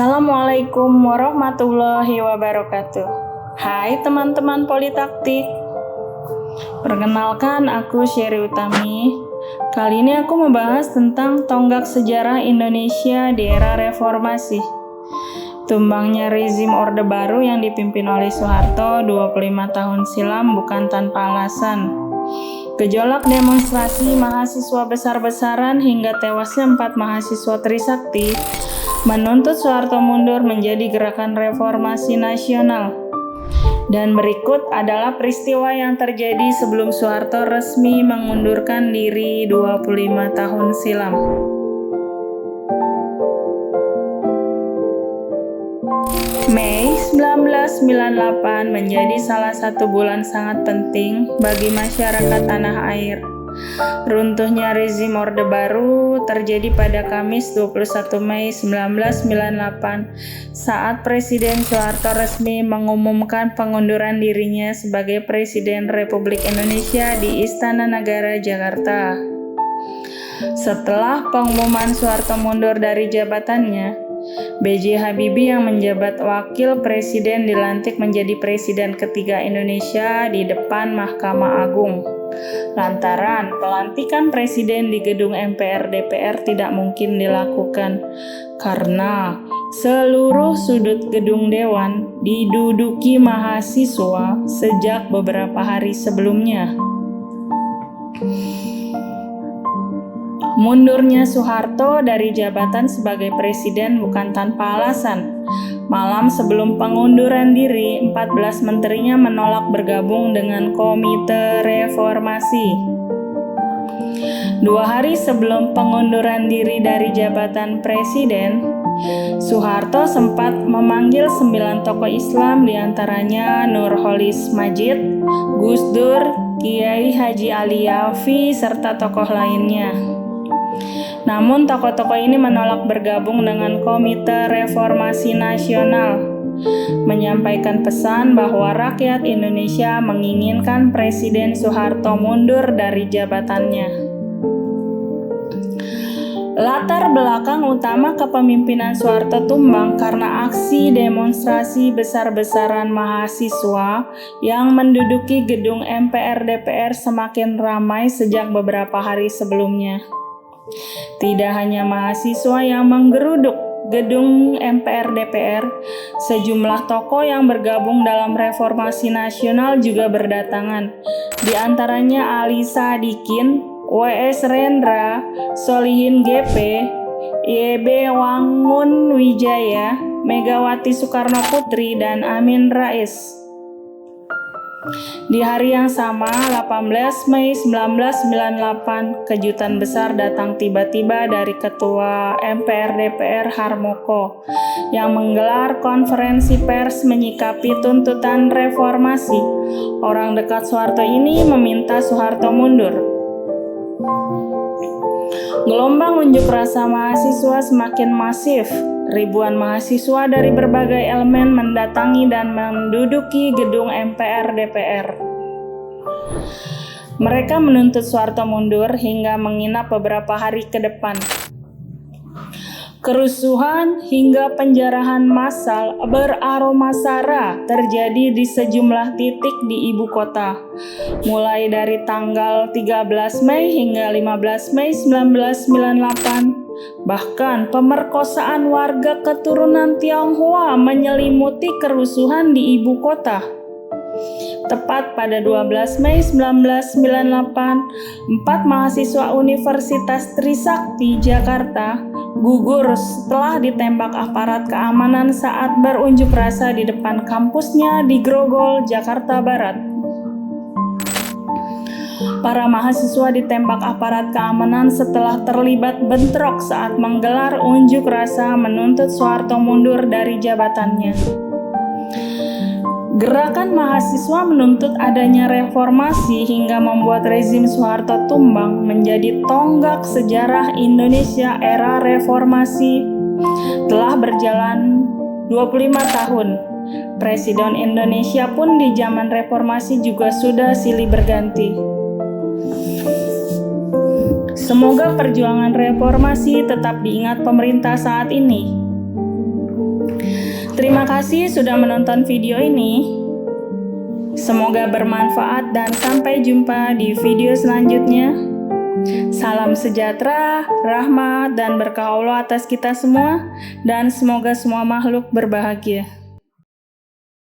Assalamualaikum warahmatullahi wabarakatuh. Hai teman-teman Politaktik. Perkenalkan, aku Sherry Utami. Kali ini aku membahas tentang tonggak sejarah Indonesia di era reformasi. Tumbangnya rezim Orde Baru yang dipimpin oleh Soeharto 25 tahun silam bukan tanpa alasan. Gejolak demonstrasi mahasiswa besar-besaran hingga tewasnya 4 mahasiswa Trisakti menuntut Soeharto mundur menjadi gerakan reformasi nasional. Dan berikut adalah peristiwa yang terjadi sebelum Soeharto resmi mengundurkan diri 25 tahun silam. Mei 1998 menjadi salah satu bulan sangat penting bagi masyarakat tanah air. Runtuhnya rezim Orde Baru terjadi pada Kamis 21 Mei 1998 saat Presiden Soeharto resmi mengumumkan pengunduran dirinya sebagai Presiden Republik Indonesia di Istana Negara, Jakarta. Setelah pengumuman Soeharto mundur dari jabatannya, B.J. Habibie yang menjabat Wakil Presiden dilantik menjadi Presiden ketiga Indonesia di depan Mahkamah Agung. Lantaran pelantikan presiden di gedung MPR DPR tidak mungkin dilakukan karena seluruh sudut gedung dewan diduduki mahasiswa sejak beberapa hari sebelumnya. Mundurnya Soeharto dari jabatan sebagai presiden bukan tanpa alasan. Malam sebelum pengunduran diri, 14 menterinya menolak bergabung dengan Komite Reformasi. 2 hari sebelum pengunduran diri dari jabatan presiden, Soeharto sempat memanggil 9 tokoh Islam, diantaranya Nurholis Majid, Gus Dur, Kiai Haji Ali Yafi, serta tokoh lainnya. Namun tokoh-tokoh ini menolak bergabung dengan Komite Reformasi Nasional, menyampaikan pesan bahwa rakyat Indonesia menginginkan Presiden Soeharto mundur dari jabatannya. Latar belakang utama kepemimpinan Soeharto tumbang karena aksi demonstrasi besar-besaran mahasiswa yang menduduki gedung MPR DPR semakin ramai sejak beberapa hari sebelumnya. Tidak hanya mahasiswa yang menggeruduk gedung MPR DPR, sejumlah tokoh yang bergabung dalam reformasi nasional juga berdatangan. Di antaranya Ali Sadikin, W.S. Rendra, Solihin GP, YB Wangun Wijaya, Megawati Soekarno Putri, dan Amin Rais. Di hari yang sama, 18 Mei 1998, kejutan besar datang tiba-tiba dari Ketua MPR DPR Harmoko yang menggelar konferensi pers menyikapi tuntutan reformasi. Orang dekat Soeharto ini meminta Soeharto mundur. Gelombang unjuk rasa mahasiswa semakin masif. Ribuan mahasiswa dari berbagai elemen mendatangi dan menduduki gedung MPR DPR. Mereka menuntut Soeharto mundur hingga menginap beberapa hari ke depan. Kerusuhan hingga penjarahan massal beraroma SARA terjadi di sejumlah titik di ibu kota, mulai dari tanggal 13 Mei hingga 15 Mei 1998. Bahkan pemerkosaan warga keturunan Tionghoa menyelimuti kerusuhan di ibu kota. Tepat pada 12 Mei 1998, 4 mahasiswa Universitas Trisakti Jakarta gugur setelah ditembak aparat keamanan saat berunjuk rasa di depan kampusnya di Grogol, Jakarta Barat. Para mahasiswa ditembak aparat keamanan setelah terlibat bentrok saat menggelar unjuk rasa menuntut Soeharto mundur dari jabatannya. Gerakan mahasiswa menuntut adanya reformasi hingga membuat rezim Soeharto tumbang menjadi tonggak sejarah Indonesia era reformasi. Telah berjalan 25 tahun. Presiden Indonesia pun di zaman reformasi juga sudah silih berganti. Semoga perjuangan reformasi tetap diingat pemerintah saat ini. Terima kasih sudah menonton video ini. Semoga bermanfaat dan sampai jumpa di video selanjutnya. Salam sejahtera, rahmat, dan berkah Allah atas kita semua, dan semoga semua makhluk berbahagia.